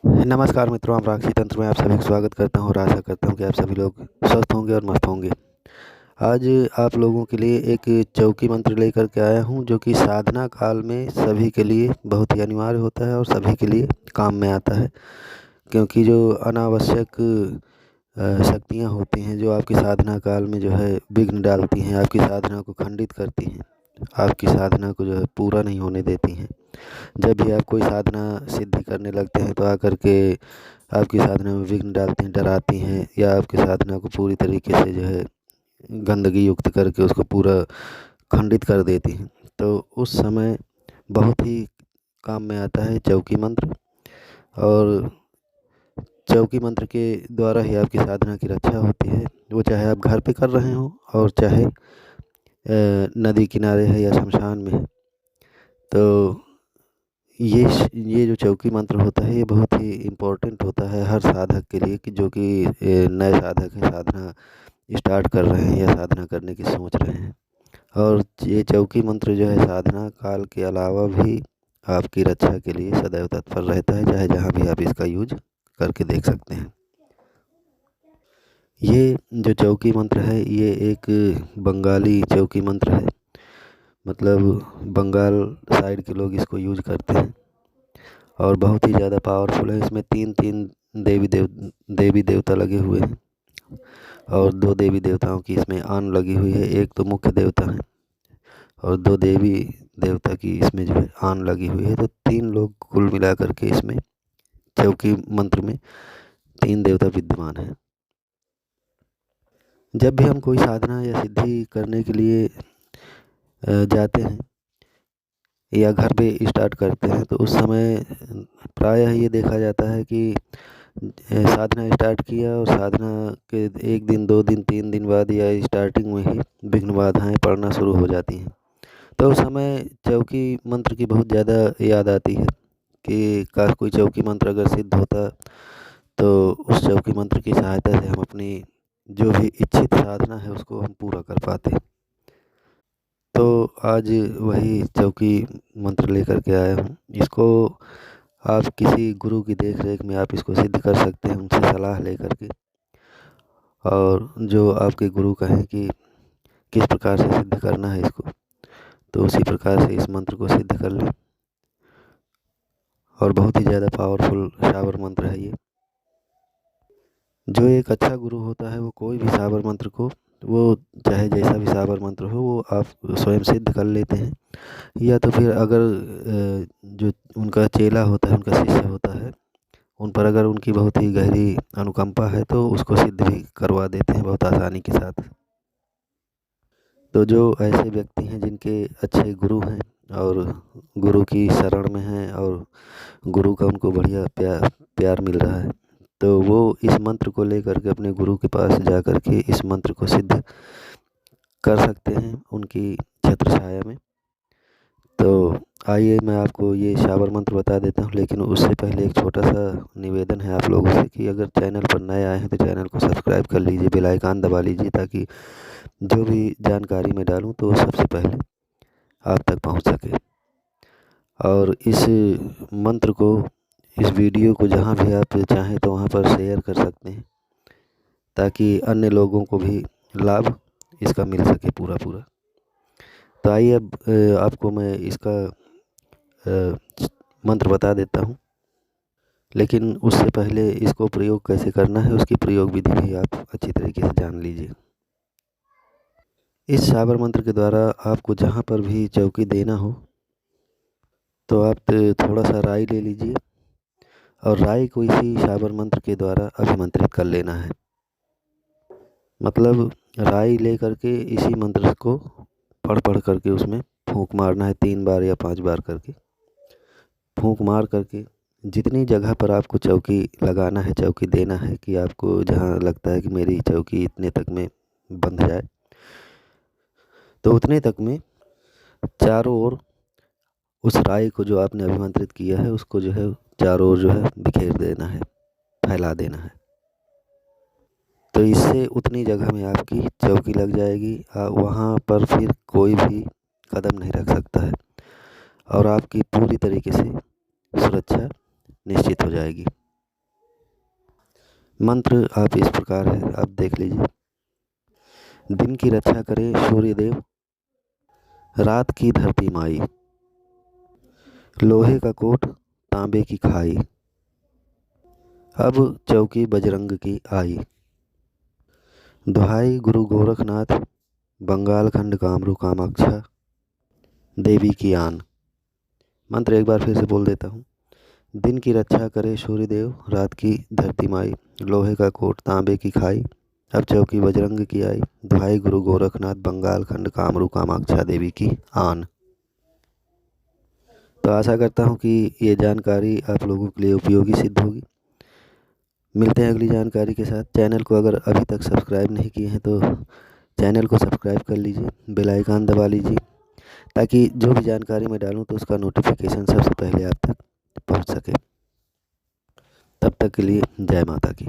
नमस्कार मित्रों, आमराक्षी तंत्र में आप सभी का स्वागत करता हूँ और आशा करता हूँ कि आप सभी लोग स्वस्थ होंगे और मस्त होंगे। आज आप लोगों के लिए एक चौकी मंत्र लेकर के आया हूँ जो कि साधना काल में सभी के लिए बहुत ही अनिवार्य होता है और सभी के लिए काम में आता है। क्योंकि जो अनावश्यक शक्तियाँ होती हैं जो आपकी साधना काल में जो है विघ्न डालती हैं, आपकी साधना को खंडित करती हैं, आपकी साधना को जो है पूरा नहीं होने देती हैं। जब भी आप कोई साधना सिद्धि करने लगते हैं तो आकर के आपकी साधना में विघ्न डालती हैं, डराती हैं या आपकी साधना को पूरी तरीके से जो है गंदगी युक्त करके उसको पूरा खंडित कर देती हैं। तो उस समय बहुत ही काम में आता है चौकी मंत्र। और चौकी मंत्र के द्वारा ही आपकी साधना की रक्षा होती है, वो चाहे आप घर पे कर रहे हों और चाहे नदी किनारे है या शमशान में है। तो ये जो चौकी मंत्र होता है ये बहुत ही इम्पोर्टेंट होता है हर साधक के लिए कि जो कि नए साधक हैं, साधना स्टार्ट कर रहे हैं या साधना करने की सोच रहे हैं। और ये चौकी मंत्र जो है साधना काल के अलावा भी आपकी रक्षा के लिए सदैव तत्पर रहता है, चाहे जहाँ भी आप इसका यूज करके देख सकते हैं। ये जो चौकी मंत्र है ये एक बंगाली चौकी मंत्र है, मतलब बंगाल साइड के लोग इसको यूज करते हैं और बहुत ही ज़्यादा पावरफुल है। इसमें तीन तीन देवी देवता लगे हुए हैं और दो देवी देवताओं की इसमें आन लगी हुई है। एक तो मुख्य देवता है और दो देवी देवता की इसमें जो है आन लगी हुई है। तो तीन लोग कुल मिला करके इसमें चौकी मंत्र में तीन देवता विद्यमान हैं। जब भी हम कोई साधना या सिद्धि करने के लिए जाते हैं या घर पे स्टार्ट करते हैं तो उस समय प्रायः ये देखा जाता है कि साधना स्टार्ट किया और साधना के एक दिन, 2 दिन, 3 दिन बाद या स्टार्टिंग में ही विघ्न बाधाएँ पड़ना शुरू हो जाती हैं। तो उस समय चौकी मंत्र की बहुत ज़्यादा याद आती है कि काश कोई चौकी मंत्र अगर सिद्ध होता तो उस चौकी मंत्र की सहायता से हम अपनी जो भी इच्छित साधना है उसको हम पूरा कर पाते। तो आज वही चौकी मंत्र लेकर के आया हूँ। इसको आप किसी गुरु की देख रेख में आप इसको सिद्ध कर सकते हैं, उनसे सलाह लेकर के। और जो आपके गुरु कहें कि किस प्रकार से सिद्ध करना है इसको, तो उसी प्रकार से इस मंत्र को सिद्ध कर लें। और बहुत ही ज़्यादा पावरफुल शाबर मंत्र है ये। जो एक अच्छा गुरु होता है वो कोई भी शाबर मंत्र को, वो चाहे जैसा भी शाबर मंत्र हो, वो आप स्वयं सिद्ध कर लेते हैं। या तो फिर अगर जो उनका चेला होता है, उनका शिष्य होता है, उन पर अगर उनकी बहुत ही गहरी अनुकंपा है तो उसको सिद्ध भी करवा देते हैं बहुत आसानी के साथ। तो जो ऐसे व्यक्ति हैं जिनके अच्छे गुरु हैं और गुरु की शरण में हैं और गुरु का उनको बढ़िया प्यार मिल रहा है, तो वो इस मंत्र को लेकर के अपने गुरु के पास जा कर के इस मंत्र को सिद्ध कर सकते हैं उनकी छत्र छाया में। तो आइए मैं आपको ये शाबर मंत्र बता देता हूँ, लेकिन उससे पहले एक छोटा सा निवेदन है आप लोगों से कि अगर चैनल पर नए आए हैं तो चैनल को सब्सक्राइब कर लीजिए, बेल आइकन दबा लीजिए, ताकि जो भी जानकारी मैं डालूँ तो सबसे पहले आप तक पहुँच सके। और इस मंत्र को, इस वीडियो को जहाँ भी आप चाहें तो वहाँ पर शेयर कर सकते हैं, ताकि अन्य लोगों को भी लाभ इसका मिल सके पूरा। तो आइए अब आपको मैं इसका मंत्र बता देता हूँ, लेकिन उससे पहले इसको प्रयोग कैसे करना है उसकी प्रयोग विधि भी आप अच्छी तरीके से जान लीजिए। इस शाबर मंत्र के द्वारा आपको जहाँ पर भी चौकी देना हो तो आप थोड़ा सा राई ले लीजिए और राई को इसी शाबर मंत्र के द्वारा अभिमंत्रित कर लेना है। मतलब राई ले करके इसी मंत्र को पढ़ करके उसमें फूंक मारना है 3 बार या 5 बार करके। फूंक मार करके जितनी जगह पर आपको चौकी लगाना है, चौकी देना है, कि आपको जहाँ लगता है कि मेरी चौकी इतने तक में बंध जाए, तो उतने तक में चारों ओर उस राई को जो आपने अभिमंत्रित किया है उसको जो है चारों ओर जो है बिखेर देना है, फैला देना है। तो इससे उतनी जगह में आपकी चौकी लग जाएगी, वहाँ पर फिर कोई भी कदम नहीं रख सकता है और आपकी पूरी तरीके से सुरक्षा निश्चित हो जाएगी। मंत्र आप इस प्रकार है, आप देख लीजिए। दिन की रक्षा करे सूर्य देव, रात की धरती माई, लोहे का कोट तांबे की खाई, अब चौकी बजरंग की आई, दुहाई गुरु गोरखनाथ, बंगाल खंड कामरू कामाक्षा देवी की आन। मंत्र एक बार फिर से बोल देता हूँ। दिन की रक्षा करे सूर्यदेव, रात की धरती माई, लोहे का कोट तांबे की खाई, अब चौकी बजरंग की आई, दुहाई गुरु गोरखनाथ, बंगाल खंड कामरू कामाक्षा देवी की आन। तो आशा करता हूँ कि ये जानकारी आप लोगों के लिए उपयोगी सिद्ध होगी। मिलते हैं अगली जानकारी के साथ। चैनल को अगर अभी तक सब्सक्राइब नहीं किए हैं तो चैनल को सब्सक्राइब कर लीजिए, बेल आइकन दबा लीजिए, ताकि जो भी जानकारी मैं डालूं तो उसका नोटिफिकेशन सबसे पहले आप तक पहुंच सके। तब तक के लिए जय माता की।